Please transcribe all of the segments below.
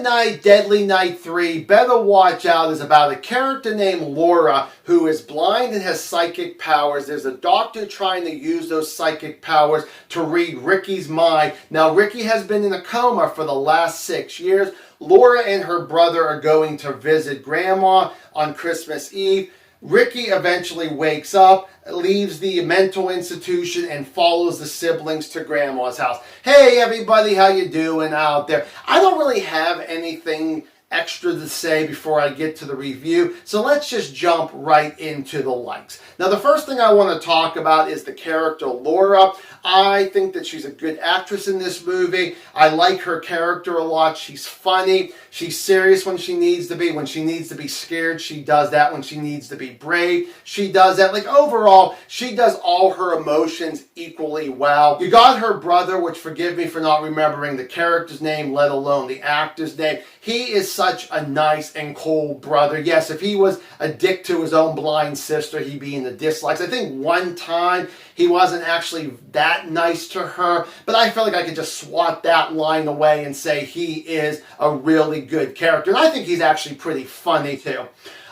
Night, Deadly Night 3, Better Watch Out is about a character named Laura who is blind and has psychic powers. There's a doctor trying to use those psychic powers to read Ricky's mind. Now, Ricky has been in a coma for the last 6 years. Laura and her brother are going to visit Grandma on Christmas Eve. Ricky eventually wakes up, leaves the mental institution, and follows the siblings to Grandma's house. Hey everybody, how you doing out there? I don't really have anything extra to say before I get to the review, so let's just jump right into the likes. Now, the first thing I want to talk about is the character Laura. I think that she's a good actress in this movie. I like her character a lot. She's funny. She's serious when she needs to be. When she needs to be scared, she does that. When she needs to be brave, she does that. Like, overall, she does all her emotions equally well. You got her brother, which, forgive me for not remembering the character's name, let alone the actor's name. He is such a nice and cool brother. Yes, if he was a dick to his own blind sister, he'd be in the dislikes. I think one time he wasn't actually that nice to her, but I feel like I could just swat that line away and say he is a really good character. And I think he's actually pretty funny too.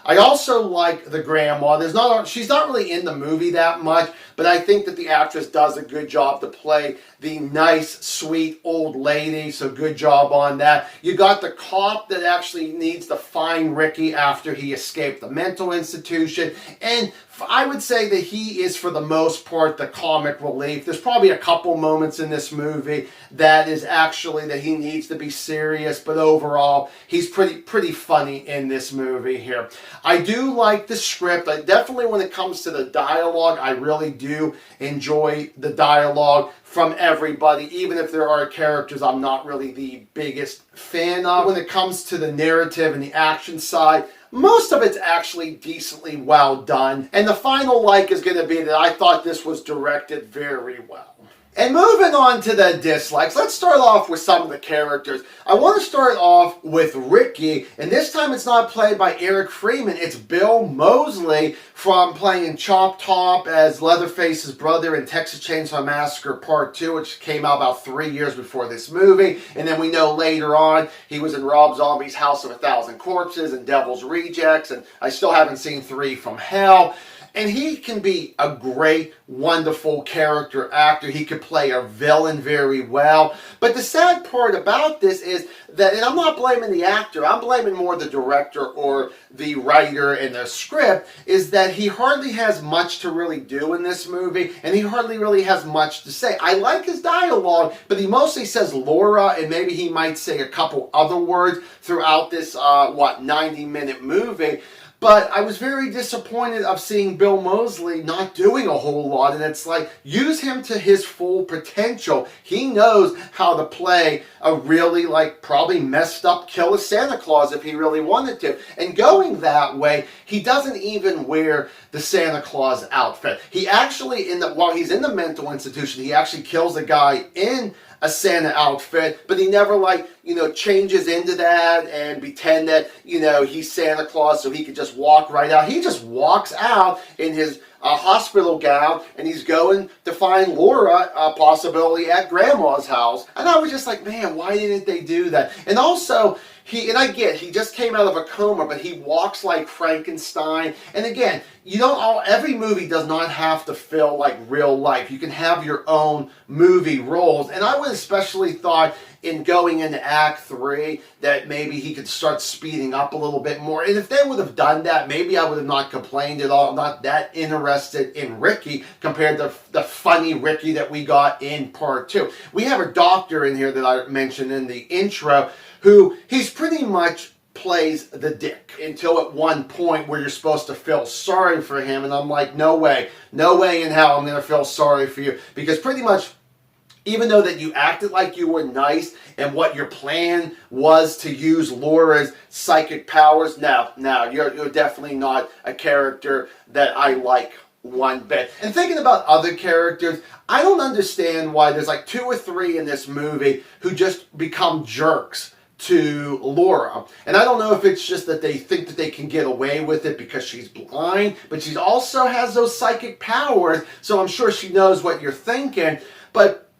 I also like the grandma. She's not really in the movie that much, but I think that the actress does a good job to play the nice, sweet old lady, so good job on that. You got the cop that actually needs to find Ricky after he escaped the mental institution, and I would say that he is, for the most part, the comic relief. There's probably a couple moments in this movie that is actually that he needs to be serious, but overall, he's pretty funny in this movie here. I do like the script. I definitely, when it comes to the dialogue, I really do enjoy the dialogue from everybody, even if there are characters I'm not really the biggest fan of. When it comes to the narrative and the action side, most of it's actually decently well done. And the final like is going to be that I thought this was directed very well. And moving on to the dislikes, let's start off with some of the characters. I want to start off with Ricky, and this time it's not played by Eric Freeman, it's Bill Moseley from playing Chop Top as Leatherface's brother in Texas Chainsaw Massacre Part 2, which came out about 3 years before this movie. And then we know later on he was in Rob Zombie's House of a Thousand Corpses and Devil's Rejects, and I still haven't seen 3 from Hell. And he can be a great, wonderful character actor. He could play a villain very well. But the sad part about this is that, and I'm not blaming the actor, I'm blaming more the director or the writer in the script, is that he hardly has much to really do in this movie, and he hardly really has much to say. I like his dialogue, but he mostly says Laura, and maybe he might say a couple other words throughout this, 90-minute movie. But I was very disappointed of seeing Bill Moseley not doing a whole lot. And it's like, use him to his full potential. He knows how to play a really, probably messed up killer Santa Claus if he really wanted to. And going that way, he doesn't even wear the Santa Claus outfit. He actually, while he's in the mental institution, he actually kills a guy in a Santa outfit, but he never changes into that and pretend that, he's Santa Claus so he could just walk right out. He just walks out in his hospital gown, and he's going to find Laura, possibly at Grandma's house. And I was just like, man, why didn't they do that? And also, he just came out of a coma, but he walks like Frankenstein. And again, every movie does not have to feel like real life. You can have your own movie roles. And I would especially thought in going into Act 3 that maybe he could start speeding up a little bit more. And if they would have done that, maybe I would have not complained at all. I'm not that interested in Ricky compared to the funny Ricky that we got in Part 2. We have a doctor in here that I mentioned in the intro who he's pretty much plays the dick until at one point where you're supposed to feel sorry for him, and I'm like, no way in hell I'm going to feel sorry for you, because pretty much even though that you acted like you were nice and what your plan was to use Laura's psychic powers, no, you're definitely not a character that I like one bit. And thinking about other characters, I don't understand why there's 2 or 3 in this movie who just become jerks to Laura. And I don't know if it's just that they think that they can get away with it because she's blind, but she also has those psychic powers, so I'm sure she knows what you're thinking. But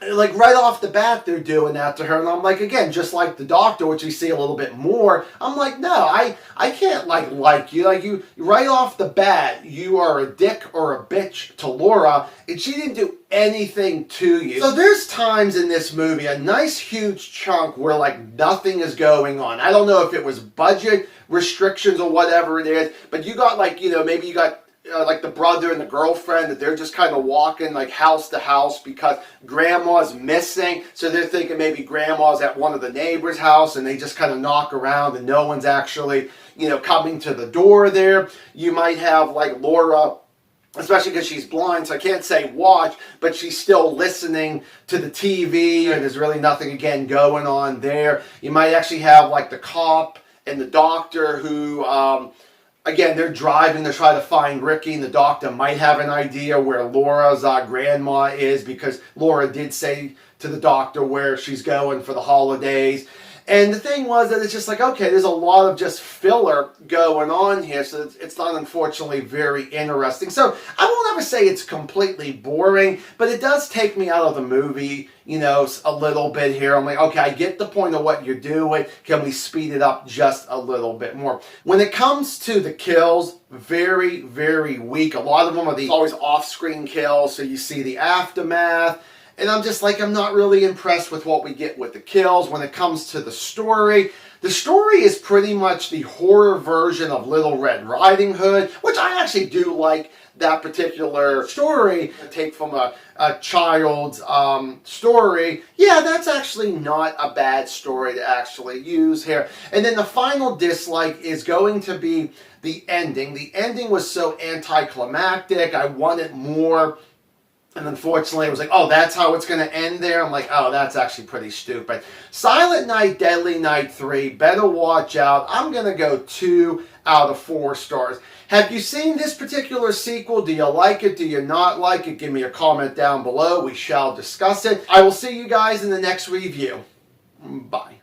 like right off the bat they're doing that to her, and I'm like, again, just like the Doctor, which we see a little bit more, I'm like, no, I can't like you right off the bat, you are a dick or a bitch to Laura, and she didn't do anything to you. So there's times in this movie, a nice huge chunk where like nothing is going on. I don't know if it was budget restrictions or whatever it is, but you got like, maybe you got like the brother and the girlfriend, that they're just kind of walking like house to house because grandma's missing. So they're thinking maybe grandma's at one of the neighbor's house, and they just kind of knock around and no one's actually, coming to the door there. You might have like Laura, especially because she's blind, so I can't say watch, but she's still listening to the TV, and there's really nothing, again, going on there. You might actually have like the cop and the doctor who, again, they're driving to try to find Ricky, and the Doctor might have an idea where Laura's grandma is, because Laura did say to the Doctor where she's going for the holidays. And the thing was that it's just like, okay, there's a lot of just filler going on here, so it's not, unfortunately, very interesting. So I won't ever say it's completely boring, but it does take me out of the movie, a little bit here. I'm like, okay, I get the point of what you're doing. Can we speed it up just a little bit more? When it comes to the kills, very, very weak. A lot of them are always off-screen kills, so you see the aftermath. And I'm just like, I'm not really impressed with what we get with the kills. When it comes to the story is pretty much the horror version of Little Red Riding Hood, which I actually do like that particular story. Take from a child's story. Yeah, that's actually not a bad story to actually use here. And then the final dislike is going to be the ending. The ending was so anticlimactic. I wanted more. And unfortunately, it was like, oh, that's how it's going to end there? I'm like, oh, that's actually pretty stupid. Silent Night, Deadly Night 3, better watch out. I'm going to go 2 out of 4 stars. Have you seen this particular sequel? Do you like it? Do you not like it? Give me a comment down below. We shall discuss it. I will see you guys in the next review. Bye.